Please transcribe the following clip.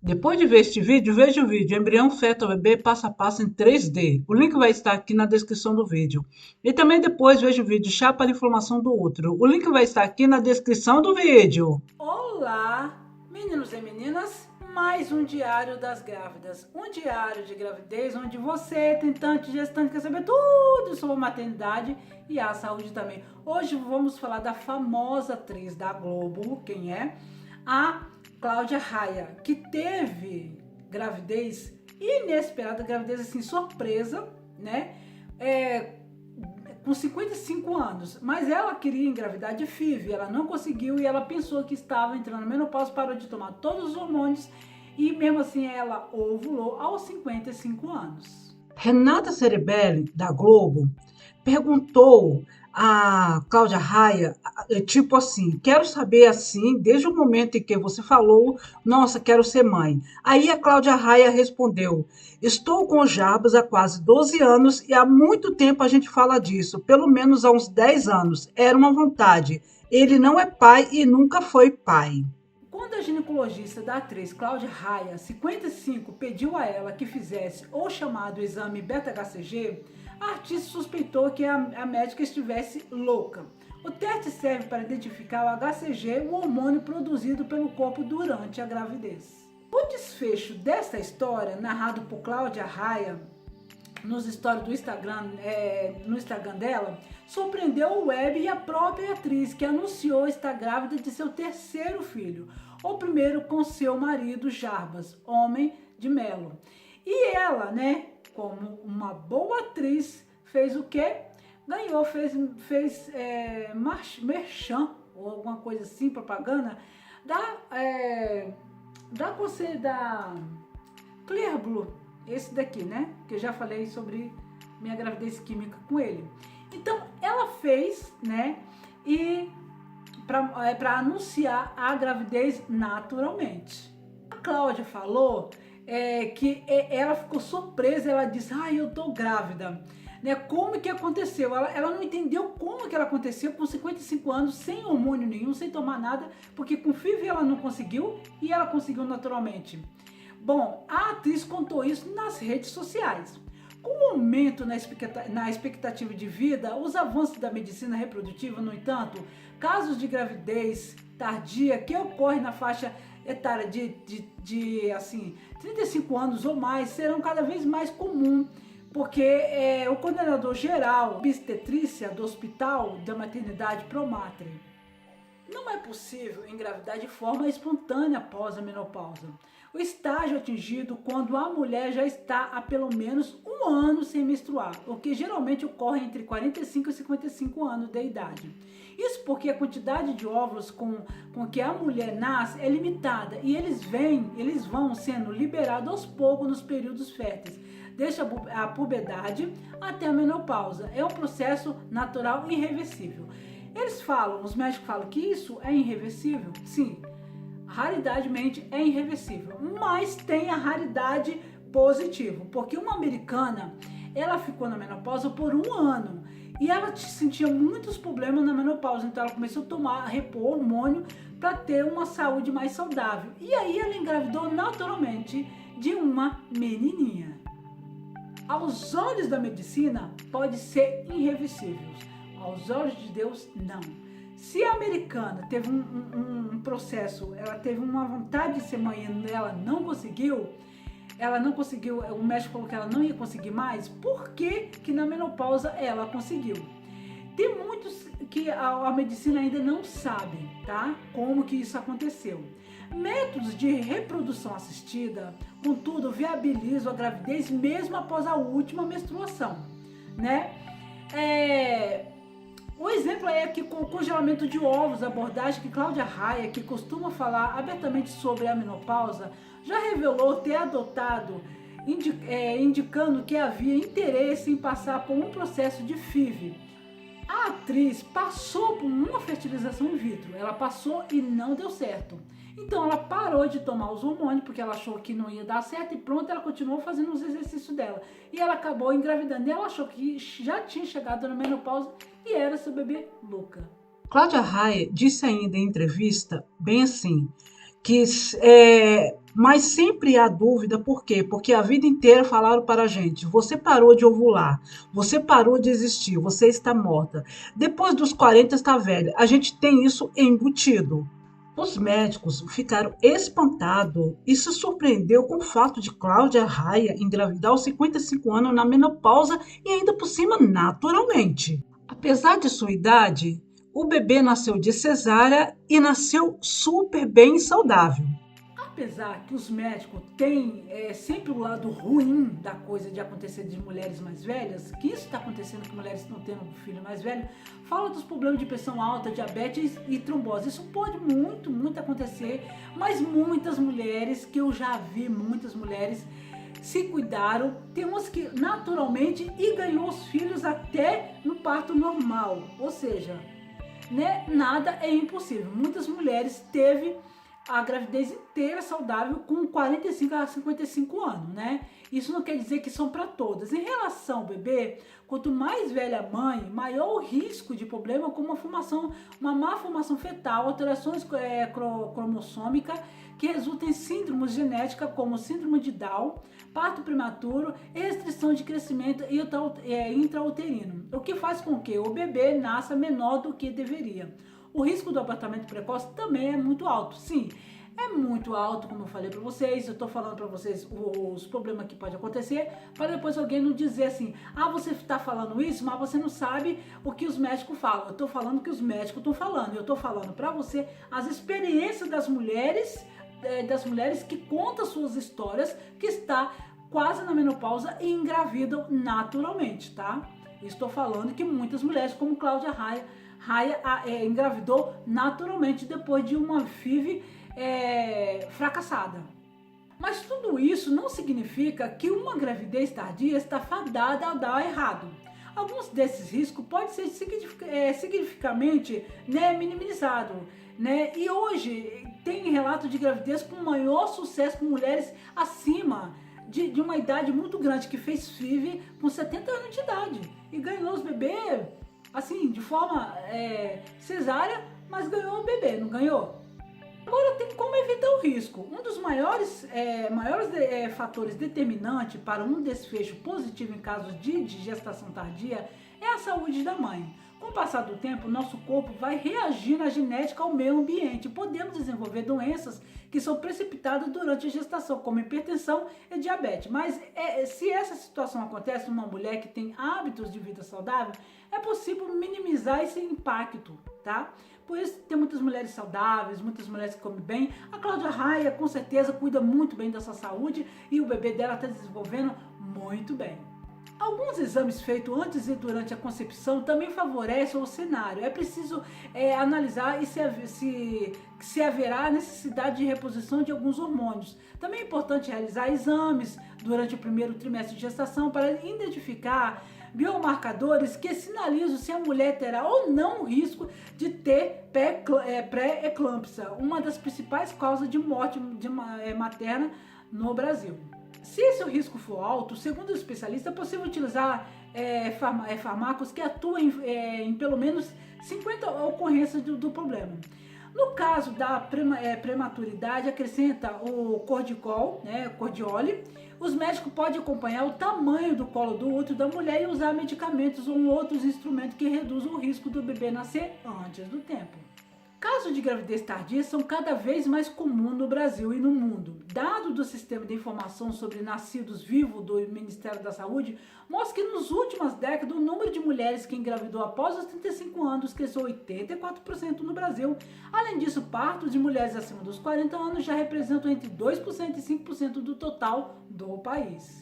Depois de ver este vídeo, veja o vídeo Embrião Feto Bebê Passo a Passo em 3D. O link vai estar aqui na descrição do vídeo. E também depois veja o vídeo Chá para Inflamação do Útero. O link vai estar aqui na descrição do vídeo. Olá, meninos e meninas, mais um Diário das Grávidas. Um diário de gravidez onde você, tentante e gestante, quer saber tudo sobre a maternidade e a saúde também. Hoje vamos falar da famosa atriz da Globo, quem é? A Cláudia Raia, que teve gravidez inesperada, gravidez assim, surpresa, né? Com 55 anos, mas ela queria engravidar de FIV, ela não conseguiu e ela pensou que estava entrando na menopausa, parou de tomar todos os hormônios e mesmo assim ela ovulou aos 55 anos. Renata Ceribelli, da Globo, perguntou a Cláudia Raia, tipo assim, quero saber assim, desde o momento em que você falou, nossa, quero ser mãe. Aí a Cláudia Raia respondeu, estou com o Jarbas há quase 12 anos e há muito tempo a gente fala disso, pelo menos há uns 10 anos, era uma vontade. Ele não é pai e nunca foi pai. Quando a ginecologista da atriz Cláudia Raia, 55, pediu a ela que fizesse o chamado exame beta-HCG, a artista suspeitou que a médica estivesse louca. O teste serve para identificar o HCG, o hormônio produzido pelo corpo durante a gravidez. O desfecho desta história, narrado por Cláudia Raia, nos stories do Instagram, no Instagram dela, surpreendeu o web e a própria atriz, que anunciou estar grávida de seu terceiro filho, o primeiro com seu marido Jarbas, homem de Melo. E ela, né, como uma boa atriz, fez o quê? Ganhou, fez merchan, ou alguma coisa assim, propaganda, da Clear Blue, esse daqui, né? Que eu já falei sobre minha gravidez química com ele. Então, ela fez, né? E para anunciar a gravidez naturalmente. A Cláudia falou que ela ficou surpresa, ela disse, eu tô grávida. Né, como que aconteceu? Ela não entendeu como que ela aconteceu com 55 anos, sem hormônio nenhum, sem tomar nada, porque com FIV ela não conseguiu e ela conseguiu naturalmente. Bom, a atriz contou isso nas redes sociais. Com o aumento na expectativa de vida, os avanços da medicina reprodutiva, no entanto, casos de gravidez tardia que ocorrem na faixa etária de 35 anos ou mais serão cada vez mais comum, porque o coordenador geral de obstetrícia do Hospital da Maternidade Promatre. Não é possível engravidar de forma espontânea após a menopausa. O estágio atingido quando a mulher já está há pelo menos um ano sem menstruar, o que geralmente ocorre entre 45 e 55 anos de idade. Isso porque a quantidade de óvulos com que a mulher nasce é limitada e eles vão sendo liberados aos poucos nos períodos férteis, desde a puberdade até a menopausa. É um processo natural e irreversível. Os médicos falam que isso é irreversível? Sim, raridadmente é irreversível, mas tem a raridade positiva, porque uma americana, ela ficou na menopausa por um ano e ela sentia muitos problemas na menopausa, então ela começou a repor hormônio para ter uma saúde mais saudável, e aí ela engravidou naturalmente de uma menininha. Aos olhos da medicina, pode ser irreversível. Aos olhos de Deus, não. Se a americana teve um processo, ela teve uma vontade de ser mãe e ela não conseguiu, o médico falou que ela não ia conseguir mais, por que na menopausa ela conseguiu? Tem muitos que a medicina ainda não sabe, tá? Como que isso aconteceu. Métodos de reprodução assistida, contudo, viabilizam a gravidez mesmo após a última menstruação, né? O exemplo é aqui com o congelamento de ovos, a abordagem que Cláudia Raia, que costuma falar abertamente sobre a menopausa, já revelou ter adotado, indicando que havia interesse em passar por um processo de FIV. A atriz passou por uma fertilização in vitro, ela passou e não deu certo. Então ela parou de tomar os hormônios porque ela achou que não ia dar certo e pronto, ela continuou fazendo os exercícios dela. E ela acabou engravidando e ela achou que já tinha chegado na menopausa e era seu bebê Luca. Cláudia Raia disse ainda em entrevista, bem assim, que mas sempre há dúvida, por quê? Porque a vida inteira falaram para a gente: você parou de ovular, você parou de existir, você está morta. Depois dos 40 está velha. A gente tem isso embutido. Os médicos ficaram espantados e se surpreendeu com o fato de Cláudia Raia engravidar aos 55 anos na menopausa e ainda por cima naturalmente. Apesar de sua idade, o bebê nasceu de cesárea e nasceu super bem e saudável. Apesar que os médicos têm sempre o lado ruim da coisa de acontecer de mulheres mais velhas, que isso está acontecendo que mulheres estão tendo um filho mais velho, fala dos problemas de pressão alta, diabetes e trombose. Isso pode muito acontecer, mas muitas mulheres, que eu já vi muitas mulheres, se cuidaram, tem umas que naturalmente e ganhou os filhos até no parto normal, ou seja, né, nada é impossível. Muitas mulheres teve a gravidez inteira saudável com 45 a 55 anos, né? Isso não quer dizer que são para todas. Em relação ao bebê, quanto mais velha a mãe, maior o risco de problema como uma má formação fetal, alterações cromossômicas que resultam em síndromes genéticas como síndrome de Down, parto prematuro, restrição de crescimento intrauterino, o que faz com que o bebê nasça menor do que deveria. O risco do abortamento precoce também é muito alto. Sim, é muito alto, como eu falei para vocês. Eu tô falando para vocês os problemas que pode acontecer, para depois alguém não dizer assim: ah, você tá falando isso, mas você não sabe o que os médicos falam. Eu tô falando o que os médicos estão falando. Eu tô falando para você as experiências das mulheres que contam suas histórias, que está quase na menopausa e engravidam naturalmente, tá? Estou falando que muitas mulheres, como Cláudia Raia engravidou naturalmente depois de uma FIV fracassada. Mas tudo isso não significa que uma gravidez tardia está fadada a dar errado. Alguns desses riscos podem ser significativamente, né, minimizados. Né? E hoje tem relato de gravidez com maior sucesso com mulheres acima de uma idade muito grande, que fez FIV com 70 anos de idade e ganhou os bebês assim, de forma cesárea, mas ganhou o bebê, não ganhou? Agora, tem como evitar o risco. Um dos maiores fatores determinantes para um desfecho positivo em casos de gestação tardia é a saúde da mãe. Com o passar do tempo, nosso corpo vai reagir na genética ao meio ambiente. Podemos desenvolver doenças que são precipitadas durante a gestação, como hipertensão e diabetes. Mas se essa situação acontece numa mulher que tem hábitos de vida saudável, é possível minimizar esse impacto, tá? Por isso tem muitas mulheres saudáveis, muitas mulheres que comem bem. A Cláudia Raia, com certeza, cuida muito bem da sua saúde e o bebê dela está desenvolvendo muito bem. Alguns exames feitos antes e durante a concepção também favorecem o cenário. É preciso analisar se haverá necessidade de reposição de alguns hormônios. Também é importante realizar exames durante o primeiro trimestre de gestação para identificar biomarcadores que sinalizam se a mulher terá ou não o risco de ter pré-eclâmpsia, uma das principais causas de morte materna no Brasil. Se esse risco for alto, segundo o especialista, é possível utilizar fármacos que atuam em pelo menos 50 ocorrências do problema. No caso da prematuridade, acrescenta o cordiole. Os médicos podem acompanhar o tamanho do colo do útero da mulher e usar medicamentos ou outros instrumentos que reduzam o risco do bebê nascer antes do tempo. Casos de gravidez tardia são cada vez mais comuns no Brasil e no mundo. Dados do Sistema de Informação sobre Nascidos Vivos do Ministério da Saúde mostram que nas últimas décadas o número de mulheres que engravidou após os 35 anos cresceu 84% no Brasil. Além disso, partos de mulheres acima dos 40 anos já representam entre 2% e 5% do total do país.